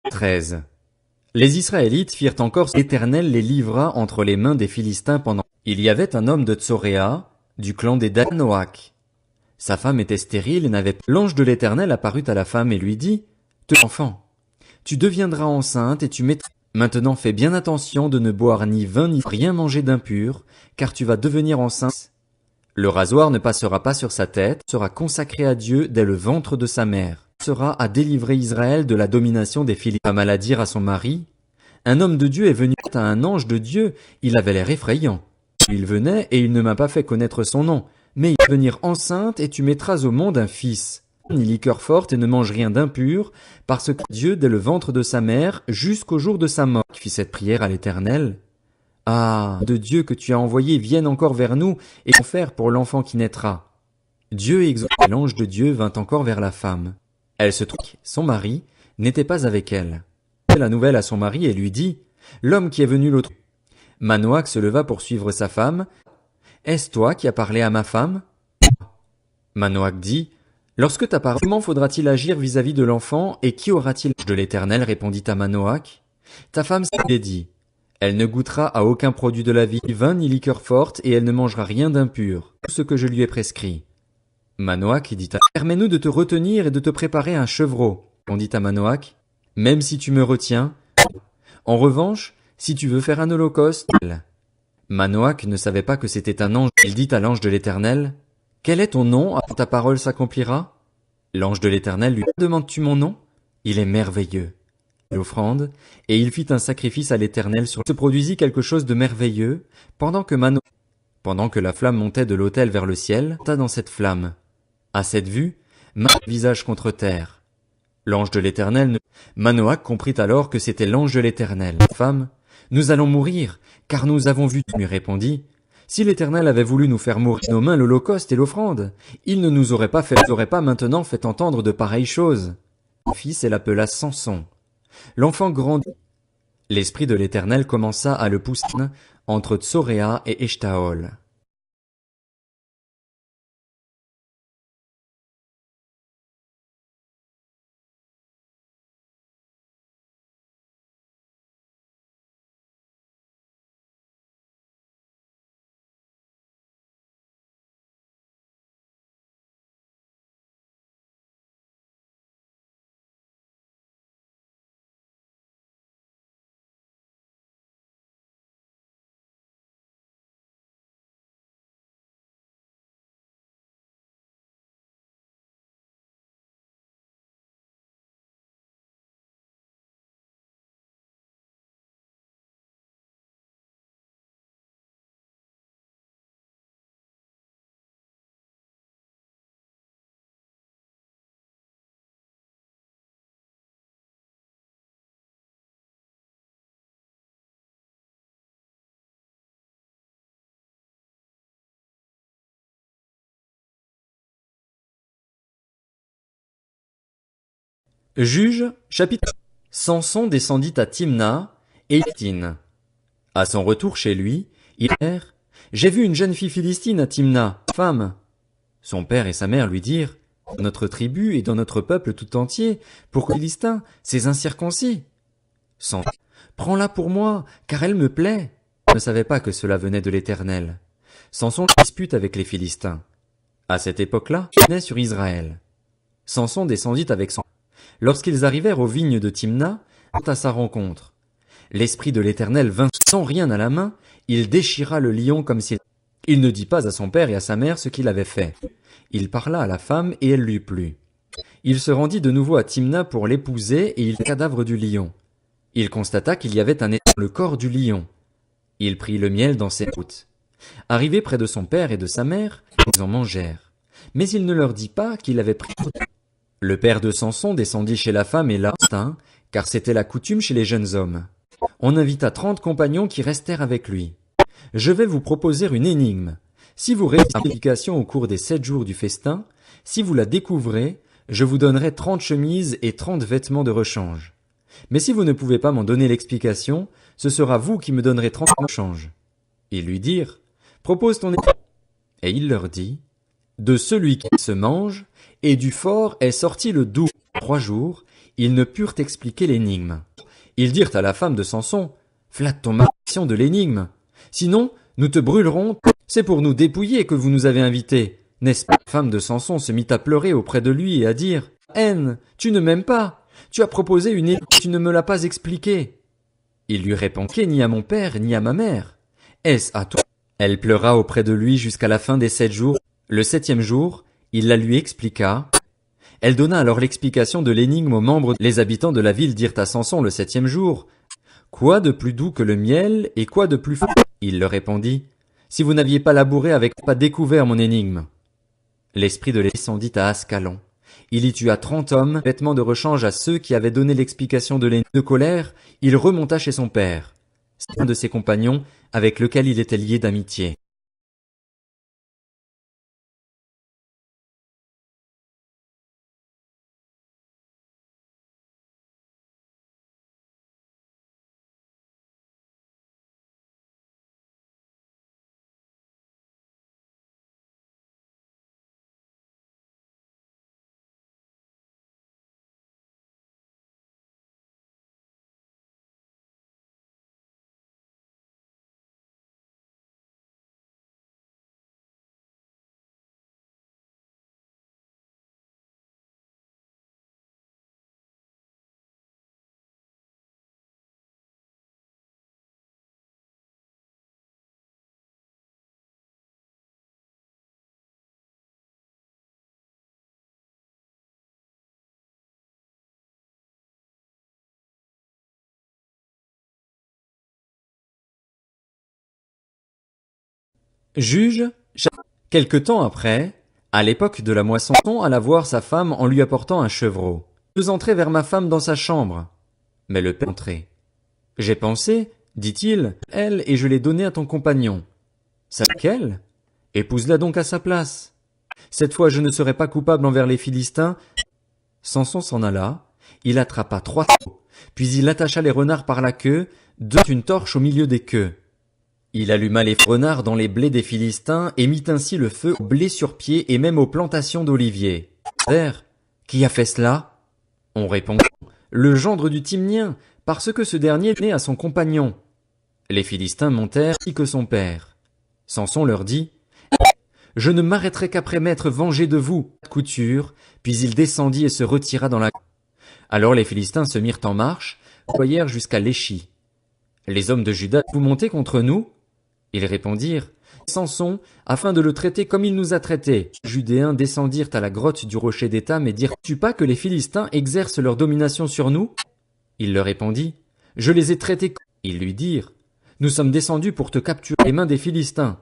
13. Les Israélites firent encore l'Éternel les livra entre les mains des Philistins pendant. Il y avait un homme de Tsoréa, du clan des Danoak. Sa femme était stérile et n'avait pas. L'ange de l'Éternel apparut à la femme et lui dit, enfant, tu deviendras enceinte et tu mettras. Maintenant fais bien attention de ne boire ni vin ni rien manger d'impur, car tu vas devenir enceinte. Le rasoir ne passera pas sur sa tête, sera consacré à Dieu dès le ventre de sa mère. Sera à délivrer Israël de la domination des Philistins. Femme alla dire à son mari, un homme de Dieu est venu à un ange de Dieu, il avait l'air effrayant. Il venait et il ne m'a pas fait connaître son nom, mais il va venir enceinte et tu mettras au monde un fils. Ni liqueur forte et ne mange rien d'impur, parce que Dieu dès le ventre de sa mère jusqu'au jour de sa mort. Il fit cette prière à l'Éternel. Ah, de Dieu que tu as envoyé vienne encore vers nous et qu'en faire pour l'enfant qui naîtra. Dieu exauça. L'ange de Dieu vint encore vers la femme. Elle se trouva, son mari n'était pas avec elle. Elle la nouvelle à son mari et lui dit, l'homme qui est venu l'autre. Manoach se leva pour suivre sa femme. Est-ce toi qui as parlé à ma femme? Manoach dit, lorsque t'as parlé, comment faudra-t-il agir vis-à-vis de l'enfant et qui aura-t-il? L'ange de l'Éternel répondit à Manoach, ta femme s'est dit, elle ne goûtera à aucun produit de la vie, ni vin ni liqueur forte et elle ne mangera rien d'impur, tout ce que je lui ai prescrit. Manoach dit à permets-nous de te retenir et de te préparer un chevreau. On dit à Manoach, même si tu me retiens, en revanche, si tu veux faire un holocauste, Manoach ne savait pas que c'était un ange. Il dit à l'ange de l'Éternel, quel est ton nom avant ta parole s'accomplira? L'ange de l'Éternel lui demandes-tu mon nom? Il est merveilleux. L'offrande, et il fit un sacrifice à l'Éternel sur. Se produisit quelque chose de merveilleux, pendant que la flamme montait de l'autel vers le ciel, monta dans cette flamme. À cette vue, Manoach visage contre terre. L'ange de l'Éternel ne. Manoach comprit alors que c'était l'ange de l'Éternel. Femme, nous allons mourir, car nous avons vu. Lui répondit, si l'Éternel avait voulu nous faire mourir nos mains l'holocauste et l'offrande, il ne nous aurait pas maintenant fait entendre de pareilles choses. Son fils et l'appela Samson. L'enfant grandit. L'esprit de l'Éternel commença à le pousser entre Tsoréa et Eshtaol. Juge, chapitre. Samson descendit à Timna et Tin. À son retour chez lui, il dit, j'ai vu une jeune fille philistine à Timna, femme. Son père et sa mère lui dirent, dans notre tribu et dans notre peuple tout entier, pourquoi les Philistins, ces incirconcis? Samson, prends-la pour moi, car elle me plaît. Il ne savait pas que cela venait de l'Éternel. Samson dispute avec les Philistins. À cette époque-là, il naît sur Israël. Samson descendit avec son. Lorsqu'ils arrivèrent aux vignes de Timna, à sa rencontre. L'esprit de l'Éternel vint sans rien à la main, il déchira le lion comme s'il. Il ne dit pas à son père et à sa mère ce qu'il avait fait. Il parla à la femme et elle lui plut. Il se rendit de nouveau à Timna pour l'épouser et il le cadavre du lion. Il constata qu'il y avait un étang dans le corps du lion. Il prit le miel dans ses routes. Arrivé près de son père et de sa mère, ils en mangèrent. Mais il ne leur dit pas qu'il avait pris. Le père de Samson descendit chez la femme et l'instinct, car c'était la coutume chez les jeunes hommes. On invita 30 compagnons qui restèrent avec lui. Je vais vous proposer une énigme. Si vous réussissez l'explication au cours des 7 jours du festin, si vous la découvrez, je vous donnerai 30 chemises et 30 vêtements de rechange. Mais si vous ne pouvez pas m'en donner l'explication, ce sera vous qui me donnerez 30 en change. Ils lui dirent, propose ton énigme. Et il leur dit, de celui qui se mange, et du fort est sorti le doux. 3 jours, ils ne purent expliquer l'énigme. Ils dirent à la femme de Samson, « Flatte ton mari de l'énigme. Sinon, nous te brûlerons. C'est pour nous dépouiller que vous nous avez invités, n'est-ce pas ?» La femme de Samson se mit à pleurer auprès de lui et à dire, « Haine, tu ne m'aimes pas. Tu as proposé une énigme, tu ne me l'as pas expliquée. » Il lui répondit, « Ni à mon père, ni à ma mère. Est-ce à toi ?» Elle pleura auprès de lui jusqu'à la fin des 7 jours. Le 7e jour, il la lui expliqua. Elle donna alors l'explication de l'énigme aux membres. Les habitants de la ville dirent à Samson le 7e jour, « Quoi de plus doux que le miel et quoi de plus fort ?» Il leur répondit, « Si vous n'aviez pas labouré avec pas découvert mon énigme. » L'esprit de l'Éternel descendit à Ascalon. Il y tua 30 hommes, vêtements de rechange à ceux qui avaient donné l'explication de l'énigme. De colère, il remonta chez son père. C'est un de ses compagnons avec lequel il était lié d'amitié. Juge, quelque temps après, à l'époque de la moisson, alla voir sa femme en lui apportant un chevreau. Vous entrez vers ma femme dans sa chambre. Mais le père entrait. J'ai pensé, dit-il, elle, et je l'ai donnée à ton compagnon. C'est laquelle? Épouse-la donc à sa place. Cette fois je ne serai pas coupable envers les Philistins. Samson s'en alla, il attrapa 3 taureaux, puis il attacha les renards par la queue, une torche au milieu des queues. Il alluma les renards dans les blés des Philistins et mit ainsi le feu aux blés sur pied et même aux plantations d'oliviers. Père, qui a fait cela? On répond, le gendre du Timnien, parce que ce dernier est né à son compagnon. Les Philistins montèrent ainsi que son père. Samson leur dit, je ne m'arrêterai qu'après m'être vengé de vous. Couture, puis il descendit et se retira dans la. Alors les Philistins se mirent en marche, voyèrent jusqu'à Léchi. Les hommes de Juda, vous montez contre nous? Ils répondirent, Samson, afin de le traiter comme il nous a traités. Les Judéens descendirent à la grotte du rocher d'Étam et dirent, tu pas que les Philistins exercent leur domination sur nous? Il leur répondit, je les ai traités. Ils lui dirent, nous sommes descendus pour te capturer les mains des Philistins.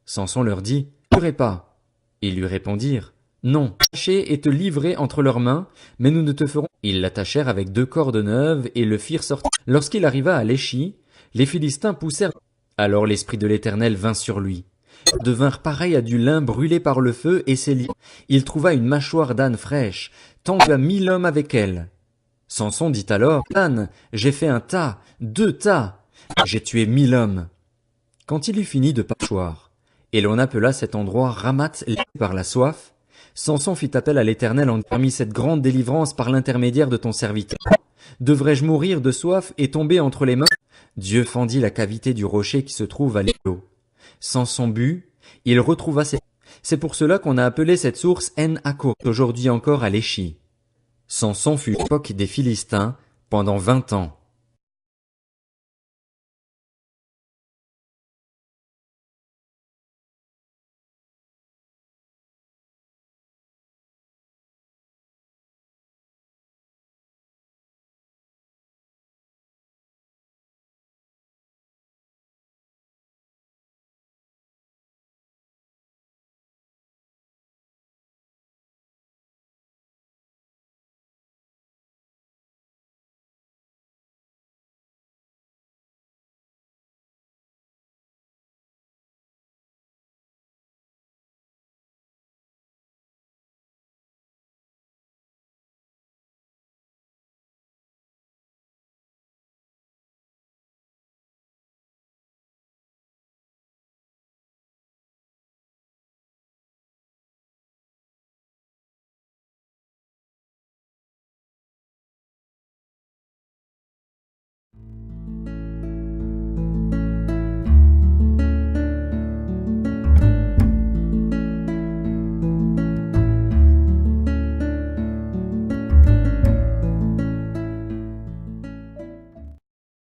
Samson leur dit, ne tuerai pas. Ils lui répondirent, non, tâcher et te livrer entre leurs mains, mais nous ne te ferons. Ils l'attachèrent avec 2 cordes neuves et le firent sortir. Lorsqu'il arriva à Léchi, les Philistins poussèrent. Alors l'esprit de l'Éternel vint sur lui. Ils devinrent pareils à du lin brûlé par le feu et ses liens. Il trouva une mâchoire d'âne fraîche, tant qu'il a 1000 hommes avec elle. Samson dit alors, âne, j'ai fait un tas, 2 tas, j'ai tué 1000 hommes. Quand il eut fini de mâchoire, et l'on appela cet endroit Ramath par la soif, Samson fit appel à l'Éternel en permis cette grande délivrance par l'intermédiaire de ton serviteur. Devrais-je mourir de soif et tomber entre les mains? Dieu fendit la cavité du rocher qui se trouve à l'eau. Samson but, il retrouva ses. C'est pour cela qu'on a appelé cette source En-Akor, aujourd'hui encore à Léchi. Samson fut l'époque des Philistins pendant 20 ans.